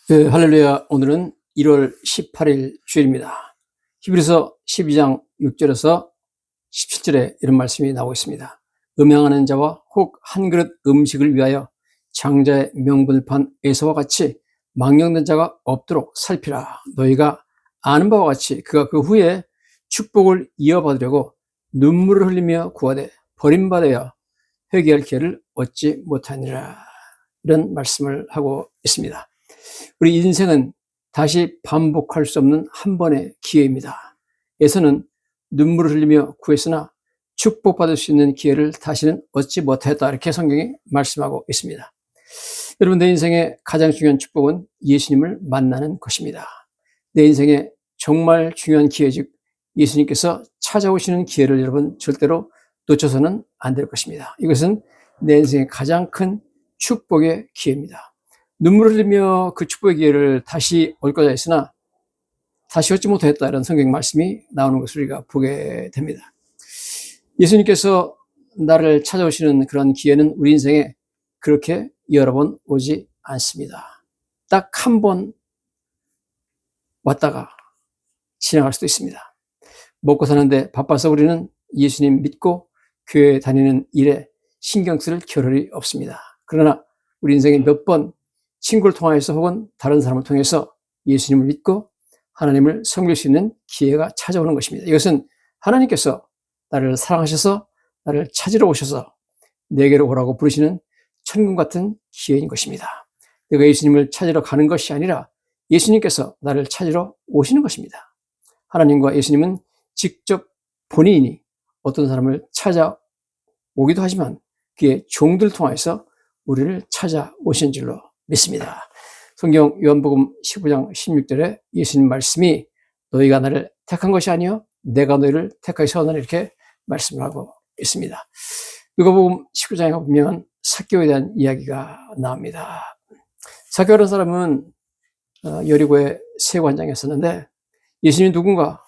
네, 할렐루야. 오늘은 1월 18일 주일입니다. 히브리서 12장 6절에서 17절에 이런 말씀이 나오고 있습니다. 음행하는 자와 혹 한 그릇 음식을 위하여 장자의 명분을 판 에서와 같이 망령된 자가 없도록 살피라. 너희가 아는 바와 같이 그가 그 후에 축복을 이어받으려고 눈물을 흘리며 구하되 버림받아야 회개할 기회를 얻지 못하니라. 이런 말씀을 하고 있습니다. 우리 인생은 다시 반복할 수 없는 한 번의 기회입니다. 에서는 눈물을 흘리며 구했으나 축복받을 수 있는 기회를 다시는 얻지 못하였다. 이렇게 성경이 말씀하고 있습니다. 여러분, 내 인생의 가장 중요한 축복은 예수님을 만나는 것입니다. 내 인생의 정말 중요한 기회, 즉 예수님께서 찾아오시는 기회를 여러분 절대로 놓쳐서는 안 될 것입니다. 이것은 내 인생의 가장 큰 축복의 기회입니다. 눈물을 흘리며 그 축복의 기회를 다시 얻고자 했으나 다시 얻지 못했다, 이런 성경 말씀이 나오는 것을 우리가 보게 됩니다. 예수님께서 나를 찾아오시는 그런 기회는 우리 인생에 그렇게 여러 번 오지 않습니다. 딱 한 번 왔다가 지나갈 수도 있습니다. 먹고 사는데 바빠서 우리는 예수님 믿고 교회 다니는 일에 신경 쓸 겨를이 없습니다. 그러나 우리 인생에 몇 번 친구를 통해서 혹은 다른 사람을 통해서 예수님을 믿고 하나님을 섬길 수 있는 기회가 찾아오는 것입니다. 이것은 하나님께서 나를 사랑하셔서 나를 찾으러 오셔서 내게로 오라고 부르시는 천국 같은 기회인 것입니다. 내가 예수님을 찾으러 가는 것이 아니라 예수님께서 나를 찾으러 오시는 것입니다. 하나님과 예수님은 직접 본인이 어떤 사람을 찾아오기도 하지만 그의 종들을 통해서 우리를 찾아오신 줄로 믿습니다. 성경 요한복음 15장 16절에 예수님 말씀이 너희가 나를 택한 것이 아니요 내가 너희를 택하여 세웠느니라, 이렇게 말씀을 하고 있습니다. 누가복음 19장에 보면 삭개오에 대한 이야기가 나옵니다. 삭개오라는 사람은 여리고의 세관장에 있었는데 예수님이 누군가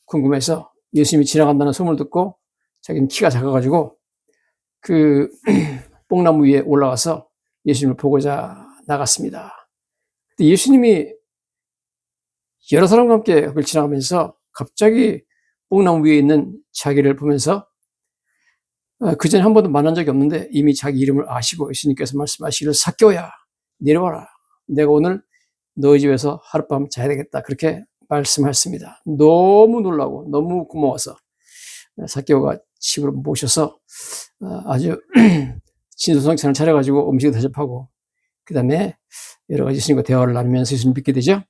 궁금해서 예수님이 지나간다는 소문을 듣고 자기는 키가 작아가지고 그 뽕나무 위에 올라가서 예수님을 보고자 나갔습니다. 근데 예수님이 여러 사람과 함께 그걸 지나가면서 갑자기 뽕나무 위에 있는 자기를 보면서 그전에 한 번도 만난 적이 없는데 이미 자기 이름을 아시고 예수님께서 말씀하시기를 삭개오야 내려와라, 내가 오늘 너희 집에서 하룻밤 자야 되겠다, 그렇게 말씀하셨습니다. 너무 놀라고 너무 고마워서 삭개오가 집으로 모셔서 아주 진수성찬을 차려가지고 음식을 대접하고 그 다음에 여러 가지 예수님과 대화를 나누면서 예수님 믿게 되죠.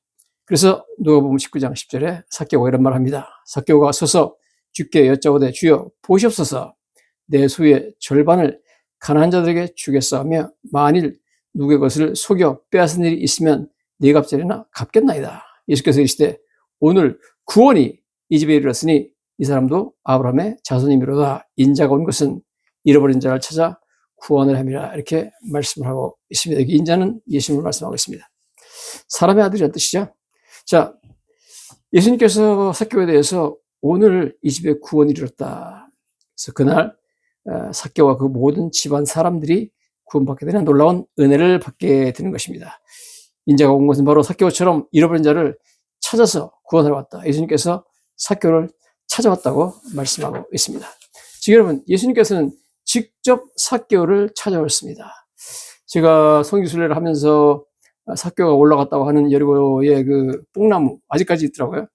그래서 누가복음 19장 10절에 삭개오가 이런 말을 합니다. 삭개오가 서서 주께 여짜오되 주여 보시옵소서, 내 소유의 절반을 가난한 자들에게 주겠사오며 만일 누구의 것을 속여 빼앗은 일이 있으면 네 값짜리나 갚겠나이다. 예수께서 이르시되 오늘 구원이 이 집에 이르렀으니 이 사람도 아브라함의 자손이미로다. 인자가 온 것은 잃어버린 자를 찾아 구원을 함이라, 이렇게 말씀을 하고 있습니다. 여기 인자는 예수님을 말씀하고 있습니다. 사람의 아들이라는 뜻이죠. 자, 예수님께서 삭개오에 대해서 오늘 이 집에 구원이 이르렀다. 그래서 그날 삭개오와 그 모든 집안 사람들이 구원받게 되는 놀라운 은혜를 받게 되는 것입니다. 인자가 온 것은 바로 삭개오처럼 잃어버린 자를 찾아서 구원하러 왔다. 예수님께서 삭개오를 찾아왔다고 말씀하고 있습니다. 지금 여러분, 예수님께서는 직접 삭개오를 찾아왔습니다. 제가 성지순례를 하면서 삭개오가 올라갔다고 하는 여리고의 그 뽕나무, 아직까지 있더라고요.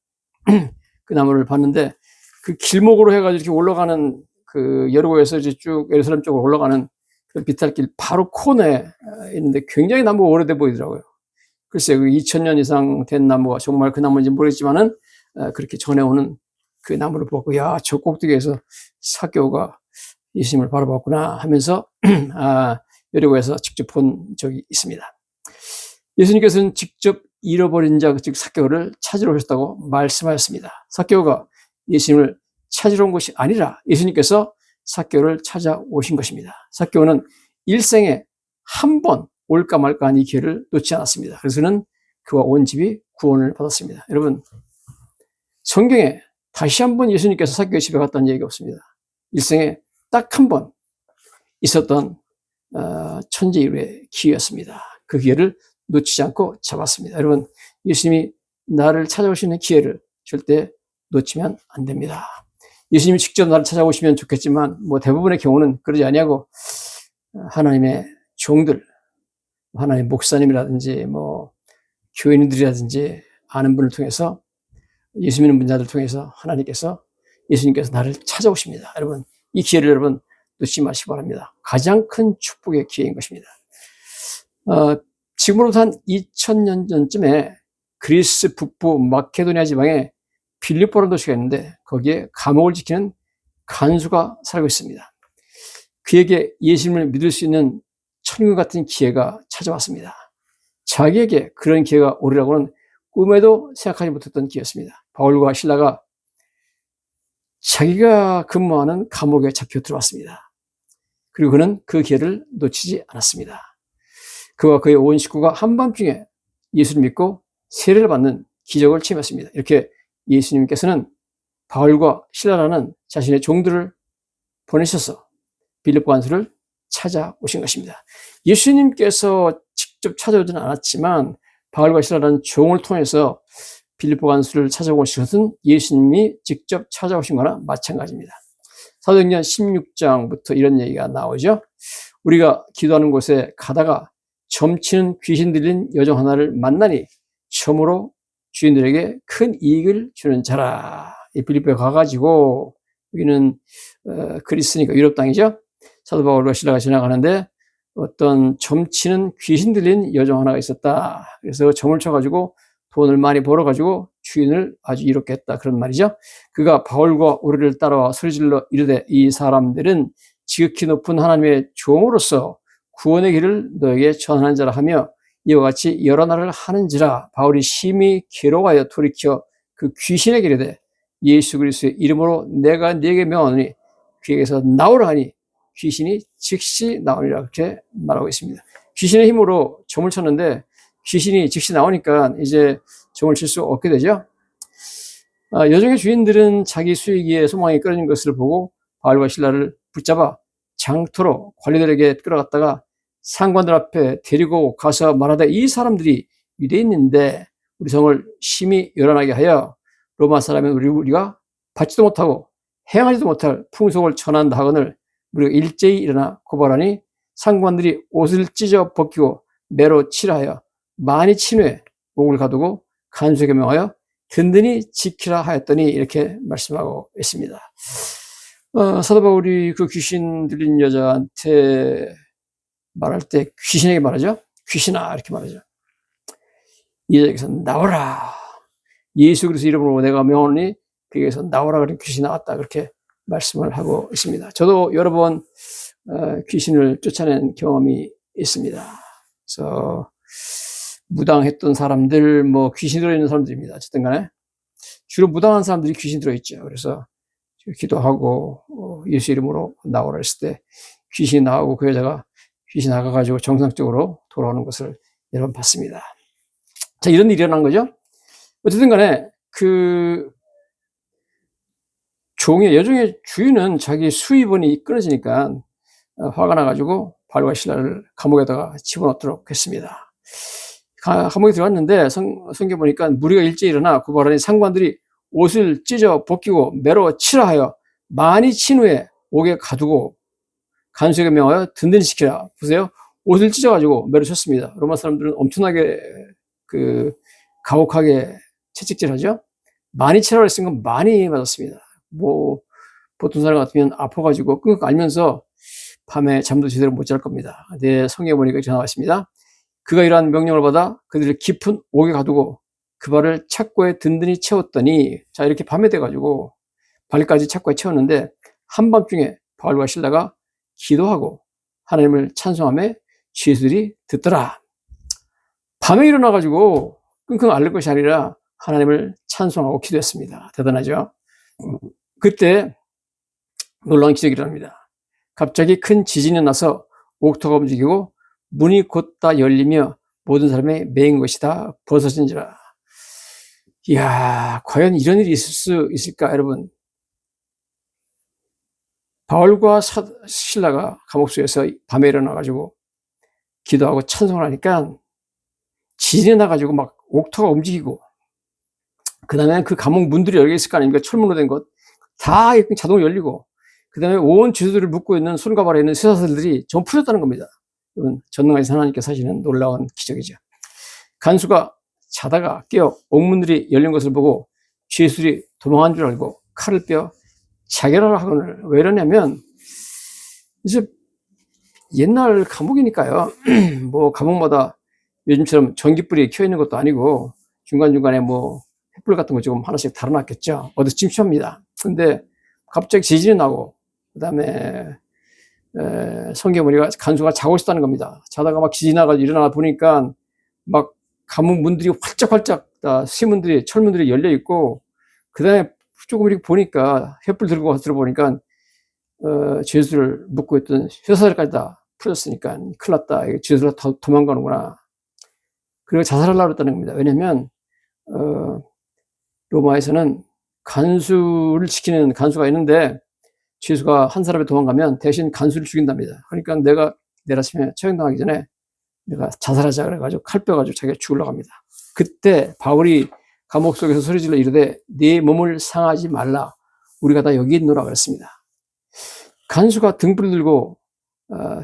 그 나무를 봤는데 그 길목으로 해가지고 이렇게 올라가는 그 여리고에서 이제 쭉 예루살렘 쪽으로 올라가는 그 비탈길 바로 코너에 있는데 굉장히 나무가 오래돼 보이더라고요. 글쎄요, 그 2000년 이상 된 나무가 정말 그 나무인지 모르겠지만은 그렇게 전해오는 그 나무를 보고 야, 저 꼭대기에서 삭개오가 예수님을 바라봤구나 하면서 여리고에서 직접 본 적이 있습니다. 예수님께서는 직접 잃어버린 자, 즉 삭개오를 찾으러 오셨다고 말씀하셨습니다. 삭개오가 예수님을 찾으러 온 것이 아니라 예수님께서 삭개오를 찾아오신 것입니다. 삭개오는 일생에 한 번 올까 말까 한 이 기회를 놓지 않았습니다. 그래서는 그와 온 집이 구원을 받았습니다. 여러분, 성경에 다시 한 번 예수님께서 삭개오 집에 갔다는 얘기가 없습니다. 일생에 딱 한 번 있었던 천재일우의 기회였습니다. 그 기회를 놓치지 않고 잡았습니다. 여러분, 예수님이 나를 찾아오시는 기회를 절대 놓치면 안 됩니다. 예수님이 직접 나를 찾아오시면 좋겠지만 뭐 대부분의 경우는 그러지 아니하고 하나님의 종들, 하나님의 목사님이라든지 뭐 교인들이라든지 아는 분을 통해서, 예수 믿는 분자들 통해서 예수님께서 나를 찾아오십니다. 여러분, 이 기회를 여러분 놓치지 마시기 바랍니다. 가장 큰 축복의 기회인 것입니다. 지금으로부터 한 2000년 전쯤에 그리스 북부 마케도니아 지방에 빌립보라는 도시가 있는데 거기에 감옥을 지키는 간수가 살고 있습니다. 그에게 예수님을 믿을 수 있는 천국 같은 기회가 찾아왔습니다. 자기에게 그런 기회가 오리라고는 꿈에도 생각하지 못했던 기회였습니다. 바울과 실라가 자기가 근무하는 감옥에 잡혀 들어왔습니다. 그리고 그는 그 기회를 놓치지 않았습니다. 그와 그의 온 식구가 한밤중에 예수를 믿고 세례를 받는 기적을 체험했습니다. 이렇게 예수님께서는 바울과 실라라는 자신의 종들을 보내셔서 빌립보 간수를 찾아오신 것입니다. 예수님께서 직접 찾아오지는 않았지만 바울과 실라라는 종을 통해서 빌립보 간수를 찾아오신 것은 예수님이 직접 찾아오신 거나 마찬가지입니다. 사도행전 16장부터 이런 얘기가 나오죠. 우리가 기도하는 곳에 가다가 점치는 귀신 들린 여종 하나를 만나니 처음으로 주인들에게 큰 이익을 주는 자라. 이 빌립보에 가가지고, 여기는 그리스니까 유럽 땅이죠. 사도 바울과 실라가 지나가는데 어떤 점치는 귀신 들린 여종 하나가 있었다. 그래서 점을 쳐가지고 돈을 많이 벌어가지고 주인을 아주 이롭게 했다. 그런 말이죠. 그가 바울과 우리를 따라와 소리질러 이르되 이 사람들은 지극히 높은 하나님의 종으로서 구원의 길을 너에게 전하는 자라 하며 이와 같이 여러 날을 하는지라. 바울이 심히 괴로워하여 돌이켜 그 귀신에게 이르되 예수 그리스도의 이름으로 내가 네게 명하노니 그에게서 나오라 하니 귀신이 즉시 나오니라. 그렇게 말하고 있습니다. 귀신의 힘으로 점을 쳤는데 귀신이 즉시 나오니까 이제 점을 칠 수 없게 되죠. 여종의 주인들은 자기 수익에 소망이 끊어진 것을 보고 바울과 실라를 붙잡아 장터로 관리들에게 끌어갔다가 상관들 앞에 데리고 가서 말하되 이 사람들이 유대인인데 우리 성을 심히 요란하게 하여 로마 사람은 우리가 받지도 못하고 행하지도 못할 풍속을 전한다 하거늘 우리가 일제히 일어나 고발하니 상관들이 옷을 찢어 벗기고 매로 칠하여 많이 친 후에 옥을 가두고 간수에게 명하여 든든히 지키라 하였더니 이렇게 말씀하고 있습니다. 사도 바울이 그 귀신 들린 여자한테 말할 때 귀신에게 말하죠. 귀신아 이렇게 말하죠. 이 여자에게서 나오라. 예수 그리스도 이름으로 내가 명하노니 그에게서 나오라. 그런 귀신이 나왔다. 그렇게 말씀을 하고 있습니다. 저도 여러 번 귀신을 쫓아낸 경험이 있습니다. 그래서 무당했던 사람들, 뭐 귀신 들어있는 사람들입니다. 어쨌든 간에 주로 무당한 사람들이 귀신 들어있죠. 그래서 기도하고 예수 이름으로 나오라 했을 때 귀신이 나오고 그 여자가 귀신 나가가지고 정상적으로 돌아오는 것을 여러 번 봤습니다. 자, 이런 일이 일어난 거죠. 어쨌든 간에 그 여종의 주인은 자기 수입원이 끊어지니까 화가 나가지고 바울과 실라를 감옥에다가 집어넣도록 했습니다. 감옥에 들어갔는데 성경 보니까 무리가 일제히 일어나 고발하니 상관들이 옷을 찢어 벗기고 매로 치라 하여 많이 친 후에 옥에 가두고 간수에게 명하여 든든히 지키라. 보세요. 옷을 찢어가지고 매로 쳤습니다. 로마 사람들은 엄청나게 가혹하게 채찍질하죠. 많이 치라고 했으니까 많이 맞았습니다. 뭐 보통 사람 같으면 아파가지고 끙끙 앓면서 밤에 잠도 제대로 못 잘 겁니다. 네, 성경에 보니까 이렇게 나와 있습니다. 그가 이러한 명령을 받아 그들을 깊은 옥에 가두고 그 발을 착고에 든든히 채웠더니, 자 이렇게 밤에 돼가지고 발까지 착고에 채웠는데 한밤중에 바울과 실라가 기도하고 하나님을 찬송하며 죄수들이 듣더라. 밤에 일어나가지고 끙끙 앓을 것이 아니라 하나님을 찬송하고 기도했습니다. 대단하죠. 그때 놀라운 기적이 일어납니다. 갑자기 큰 지진이 나서 옥토가 움직이고 문이 곧다 열리며 모든 사람의 매인 것이 다 벗어진지라. 이야, 과연 이런 일이 있을 수 있을까, 여러분? 바울과 실라가 감옥소에서 밤에 일어나가지고 기도하고 찬송을 하니까 지진이 나가지고 막 옥토가 움직이고, 그 다음에 그 감옥 문들이 열려 있을 거 아닙니까? 철문으로 된 것. 다 자동으로 열리고, 그 다음에 온 지도들을 묶고 있는 손과 발에 있는 쇠사슬들이 전부 풀렸다는 겁니다. 이건 전능하신 하나님께서 하시는 놀라운 기적이죠. 간수가 자다가 깨어 옥문들이 열린 것을 보고 죄수들이 도망한 줄 알고 칼을 빼어 자결하라 하거늘. 왜 이러냐면, 이제 옛날 감옥이니까요. 뭐 감옥마다 요즘처럼 전기불이 켜 있는 것도 아니고 중간중간에 뭐 횃불 같은 거 조금 하나씩 달아놨겠죠. 어두침침합니다. 근데 갑자기 지진이 나고, 그 다음에 성경머리가 간수가 자고 있었다는 겁니다. 자다가 막 지진이 나가지고 일어나 보니까 막 감옥 문들이 활짝활짝 다 시문들이, 철문들이 열려 있고, 그 다음에 조금 이렇게 보니까 횃불 들고 가서 들어보니까 죄수를 묶고 있던 쇠사슬까지 다 풀렸으니까 큰일 났다. 죄수가 다 도망가는구나. 그리고 자살하려고 했다는 겁니다. 왜냐면 로마에서는 간수를 지키는 간수가 있는데, 죄수가 한 사람이 도망가면 대신 간수를 죽인답니다. 그러니까 내가 내일 아침에 처형당하기 전에 내가 자살하자 그래가지고 칼 빼가지고 자기가 죽으려고 합니다. 그때 바울이 감옥 속에서 소리질러 이르되 네 몸을 상하지 말라. 우리가 다 여기 있노라 그랬습니다. 간수가 등불을 들고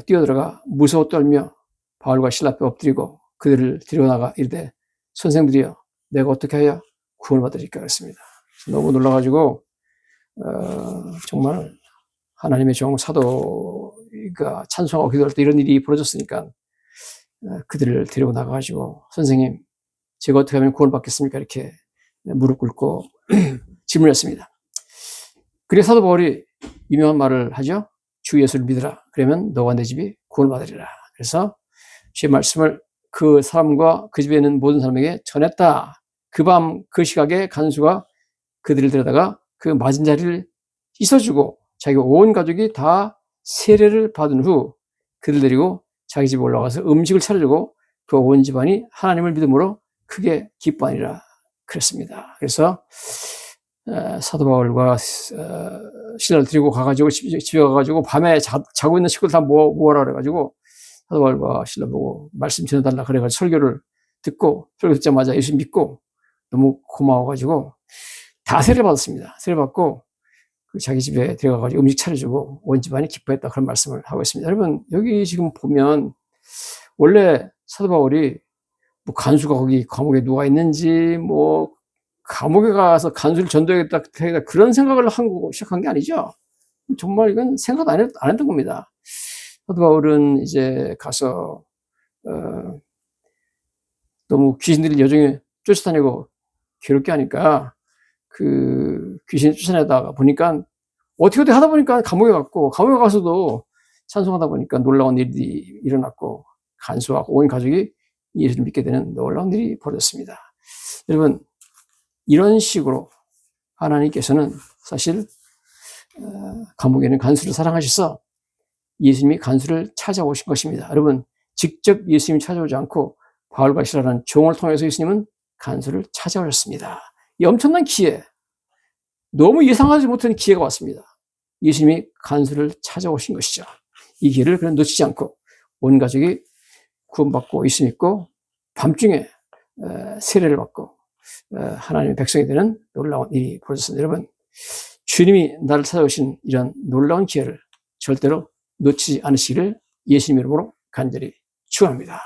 뛰어들어가 무서워 떨며 바울과 실라 앞에 엎드리고 그들을 데려나가 이르되 선생들이여 내가 어떻게 해야 구원을 받으리까 그랬습니다. 너무 놀라가지고 정말 하나님의 종 사도가 찬송하고 기도할 때 이런 일이 벌어졌으니까 그들을 데리고 나가가지고 선생님 제가 어떻게 하면 구원을 받겠습니까? 이렇게 무릎 꿇고 질문했습니다. 그래서 사도 바울이 유명한 말을 하죠. 주 예수를 믿으라. 그러면 너와 내 집이 구원을 받으리라. 그래서 주의 말씀을 그 사람과 그 집에 있는 모든 사람에게 전했다. 그 밤 그 시각에 간수가 그들을 데려다가 그 맞은 자리를 씻어주고 자기 온 가족이 다 세례를 받은 후 그들 데리고 자기 집에 올라가서 음식을 차려주고 그 온 집안이 하나님을 믿음으로 크게 기뻐하니라 그랬습니다. 그래서 사도 바울과 신라를 데리고 가가지고 집에 가가지고 밤에 자고 있는 식구들 다 모아라 그래가지고 사도 바울과 신라 보고 말씀 전해달라 그래가지고 설교를 듣고 설교 듣자마자 예수 믿고 너무 고마워가지고 다 세례를 받았습니다. 세례 받고 자기 집에 들어가가지고 음식 차려주고 온 집안이 기뻐했다 그런 말씀을 하고 있습니다. 여러분 여기 지금 보면 원래 사도 바울이 뭐 간수가 거기 감옥에 누가 있는지 뭐 감옥에 가서 간수를 전도하겠다 그런 생각을 시작한 게 아니죠. 정말 이건 생각 안 했던 겁니다. 사도 바울은 이제 가서 너무 귀신들이 여정에 쫓아다니고 괴롭게 하니까 그 귀신을 쫓아내다가 보니까 어떻게 하다 보니까 감옥에 갔고 감옥에 가서도 찬송하다 보니까 놀라운 일이 일어났고 간수와 온 가족이 예수를 믿게 되는 놀라운 일이 벌어졌습니다. 여러분 이런 식으로 하나님께서는 사실 감옥에 있는 간수를 사랑하셔서 예수님이 간수를 찾아오신 것입니다. 여러분 직접 예수님이 찾아오지 않고 바울과 시라라는 종을 통해서 예수님은 간수를 찾아오셨습니다. 이 엄청난 기회, 너무 예상하지 못한 기회가 왔습니다. 예수님이 간수를 찾아오신 것이죠. 이 기회를 그냥 놓치지 않고 온 가족이 구원받고 예수 믿고 밤중에 세례를 받고 하나님의 백성이 되는 놀라운 일이 벌어졌습니다. 여러분 주님이 나를 찾아오신 이런 놀라운 기회를 절대로 놓치지 않으시기를 예수님 이름으로 간절히 축원합니다.